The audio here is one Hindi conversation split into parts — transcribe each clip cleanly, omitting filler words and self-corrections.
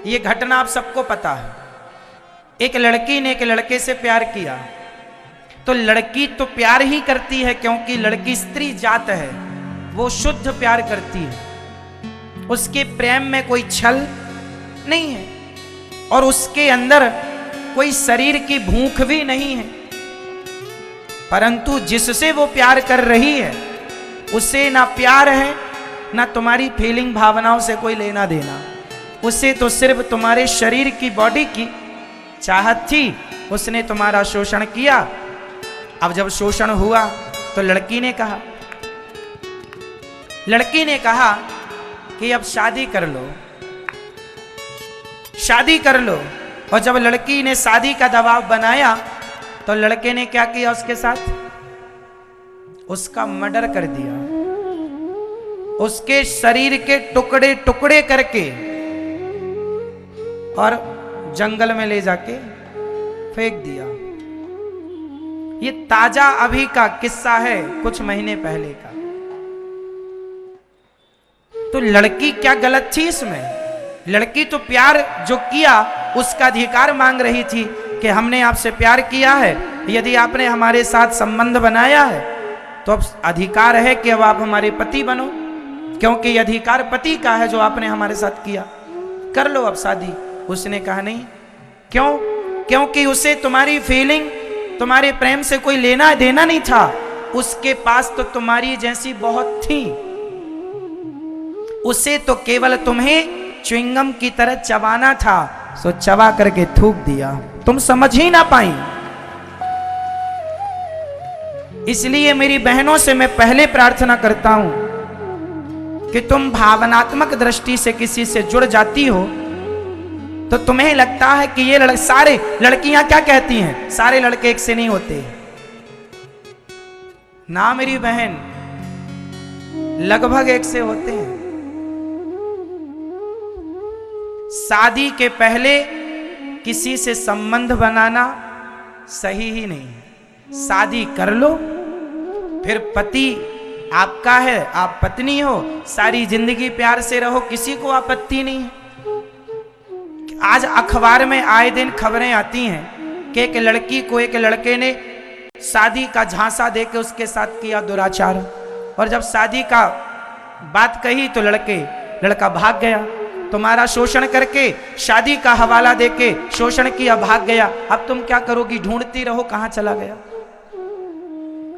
ये घटना आप सबको पता है। एक लड़की ने एक लड़के से प्यार किया, तो लड़की तो प्यार ही करती है क्योंकि लड़की स्त्री जात है, वो शुद्ध प्यार करती है, उसके प्रेम में कोई छल नहीं है और उसके अंदर कोई शरीर की भूख भी नहीं है। परंतु जिससे वो प्यार कर रही है उससे ना प्यार है ना तुम्हारी फीलिंग भावनाओं से कोई लेना देना, उसे तो सिर्फ तुम्हारे शरीर की बॉडी की चाहत थी। उसने तुम्हारा शोषण किया। अब जब शोषण हुआ तो लड़की ने कहा कि अब शादी कर लो, शादी कर लो। और जब लड़की ने शादी का दबाव बनाया तो लड़के ने क्या किया उसके साथ? उसका मर्डर कर दिया, उसके शरीर के टुकड़े टुकड़े करके और जंगल में ले जाके फेंक दिया। ये ताजा अभी का किस्सा है, कुछ महीने पहले का। तो लड़की क्या गलत थी इसमें? लड़की तो प्यार जो किया उसका अधिकार मांग रही थी कि हमने आपसे प्यार किया है, यदि आपने हमारे साथ संबंध बनाया है तो अब अधिकार है कि अब आप हमारे पति बनो, क्योंकि ये अधिकार पति का है जो आपने हमारे साथ किया, कर लो अब शादी। उसने कहा नहीं। क्यों? क्योंकि उसे तुम्हारी फीलिंग, तुम्हारे प्रेम से कोई लेना देना नहीं था। उसके पास तो तुम्हारी जैसी बहुत थी, उसे तो केवल तुम्हें च्युइंगम की तरह चबाना था, सो चबा करके थूक दिया, तुम समझ ही ना पाई। इसलिए मेरी बहनों से मैं पहले प्रार्थना करता हूं कि तुम भावनात्मक दृष्टि से किसी से जुड़ जाती हो तो तुम्हें लगता है कि ये सारे लड़कियां क्या कहती हैं, सारे लड़के एक से नहीं होते ना मेरी बहन, लगभग एक से होते हैं। शादी के पहले किसी से संबंध बनाना सही ही नहीं है। शादी कर लो, फिर पति आपका है, आप पत्नी हो, सारी जिंदगी प्यार से रहो, किसी को आपत्ति नहीं है। आज अखबार में आए दिन खबरें आती हैं कि एक लड़की को एक लड़के ने शादी का झांसा देके उसके साथ किया दुराचार, और जब शादी का बात कही तो लड़का भाग गया। तुम्हारा शोषण करके शादी का हवाला देके शोषण किया, भाग गया। अब तुम क्या करोगी? ढूंढती रहो कहां चला गया।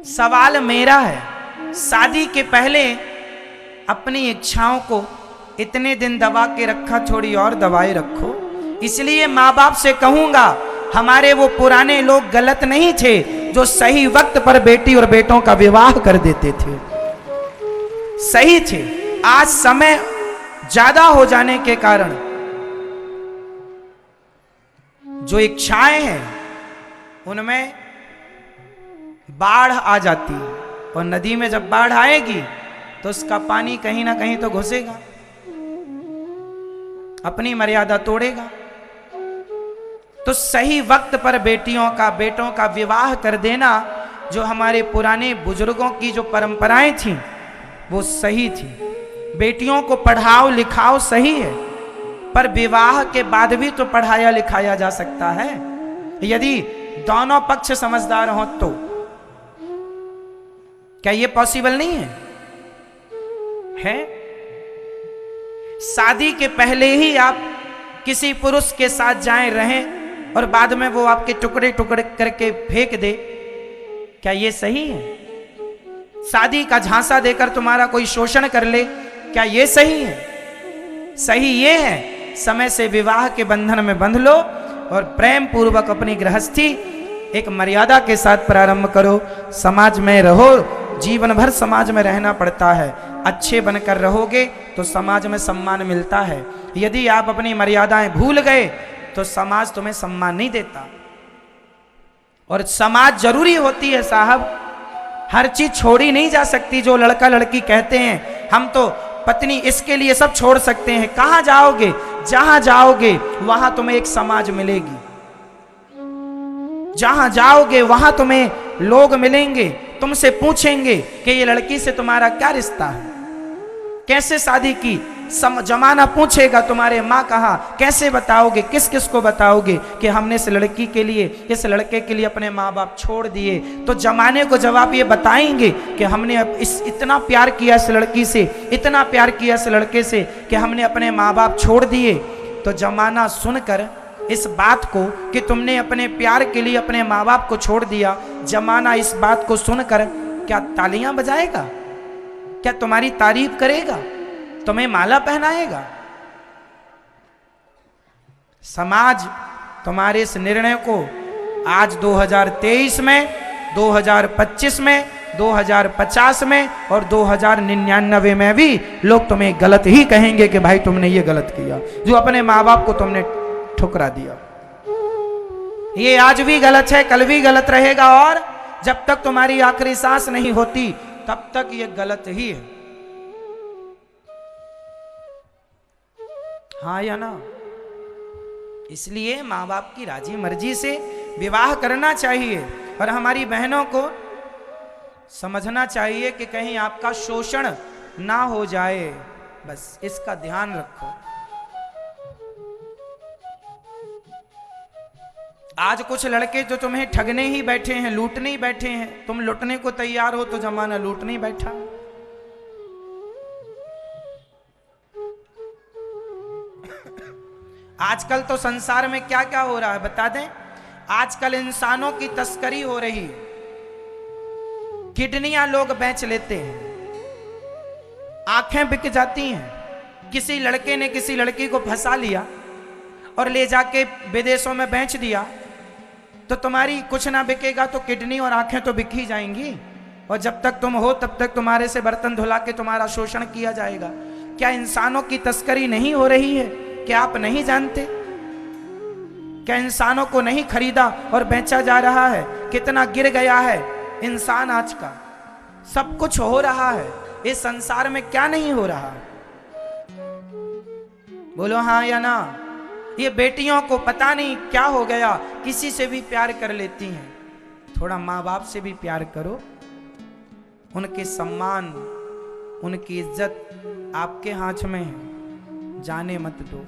सवाल मेरा है, शादी के पहले अपनी इच्छाओं को इतने दिन दबा के रखा, थोड़ी और दबाए रखो। इसलिए माँ बाप से कहूंगा, हमारे वो पुराने लोग गलत नहीं थे जो सही वक्त पर बेटी और बेटों का विवाह कर देते थे, सही थे। आज समय ज्यादा हो जाने के कारण जो इच्छाएं हैं उनमें बाढ़ आ जाती है, और नदी में जब बाढ़ आएगी तो उसका पानी कहीं ना कहीं तो घुसेगा, अपनी मर्यादा तोड़ेगा। तो सही वक्त पर बेटियों का, बेटों का विवाह कर देना, जो हमारे पुराने बुजुर्गों की जो परंपराएं थी वो सही थी। बेटियों को पढ़ाओ लिखाओ सही है, पर विवाह के बाद भी तो पढ़ाया लिखाया जा सकता है, यदि दोनों पक्ष समझदार हों तो। क्या ये पॉसिबल नहीं है? शादी के पहले ही आप किसी पुरुष के साथ जाएं, रहें, और बाद में वो आपके टुकड़े टुकड़े करके फेंक दे, क्या ये सही है? शादी का झांसा देकर तुम्हारा कोई शोषण कर ले, क्या ये सही है? सही ये है, समय से विवाह के बंधन में बंध लो और प्रेम पूर्वक अपनी गृहस्थी एक मर्यादा के साथ प्रारंभ करो। समाज में रहो, जीवन भर समाज में रहना पड़ता है। अच्छे बनकर रहोगे तो समाज में सम्मान मिलता है। यदि आप अपनी मर्यादाएं भूल गए तो समाज तुम्हें सम्मान नहीं देता। और समाज जरूरी होती है साहब, हर चीज छोड़ी नहीं जा सकती। जो लड़का लड़की कहते हैं हम तो पत्नी इसके लिए सब छोड़ सकते हैं, कहां जाओगे? जहां जाओगे वहां तुम्हें एक समाज मिलेगी, जहां जाओगे वहां तुम्हें लोग मिलेंगे, तुमसे पूछेंगे कि ये लड़की से तुम्हारा क्या रिश्ता है। कैसे शादी की? जमाना पूछेगा तुम्हारे माँ कहाँ, कैसे बताओगे, किस किस को बताओगे कि हमने इस लड़की के लिए, इस लड़के के लिए अपने माँ बाप छोड़ दिए? तो जमाने को जब आप ये बताएंगे कि हमने इतना प्यार किया इस लड़की से, इतना प्यार किया इस लड़के से कि हमने अपने माँ बाप छोड़ दिए, तो जमाना सुनकर इस बात को कि तुमने अपने प्यार के लिए अपने माँ बाप को छोड़ दिया, जमाना इस बात को सुनकर क्या तालियां बजाएगा? क्या तुम्हारी तारीफ करेगा? तुम्हें माला पहनाएगा? समाज तुम्हारे इस निर्णय को आज 2023 में, 2025 में, 2050 में और 2099 में भी लोग तुम्हें गलत ही कहेंगे कि भाई तुमने ये गलत किया, जो अपने माँ बाप को तुमने ठुकरा दिया। ये आज भी गलत है, कल भी गलत रहेगा, और जब तक तुम्हारी आखिरी सांस नहीं होती तब तक ये गलत ही है। हाँ या ना? इसलिए माँ बाप की राजी मर्जी से विवाह करना चाहिए, और हमारी बहनों को समझना चाहिए कि कहीं आपका शोषण ना हो जाए, बस इसका ध्यान रखो। आज कुछ लड़के जो तुम्हें ठगने ही बैठे हैं, लूटने ही बैठे हैं, तुम लूटने को तैयार हो तो जमाना लूटने ही बैठा। आजकल तो संसार में क्या क्या हो रहा है बता दें? आजकल इंसानों की तस्करी हो रही है, किडनियां लोग बेच लेते हैं, आंखें बिक जाती हैं। किसी लड़के ने किसी लड़की को फंसा लिया और ले जाके विदेशों में बेच दिया, तो तुम्हारी कुछ ना बिकेगा तो किडनी और आंखें तो बिक ही जाएंगी, और जब तक तुम हो तब तक तुम्हारे से बर्तन धुला के तुम्हारा शोषण किया जाएगा। क्या इंसानों की तस्करी नहीं हो रही है? क्या आप नहीं जानते? क्या इंसानों को नहीं खरीदा और बेचा जा रहा है? कितना गिर गया है इंसान आज का। सब कुछ हो रहा है इस संसार में, क्या नहीं हो रहा? बोलो हाँ या ना? ये बेटियों को पता नहीं क्या हो गया, किसी से भी प्यार कर लेती हैं। थोड़ा माँ बाप से भी प्यार करो, उनके सम्मान, उनकी इज्जत आपके हाथ में है, जाने मत दो।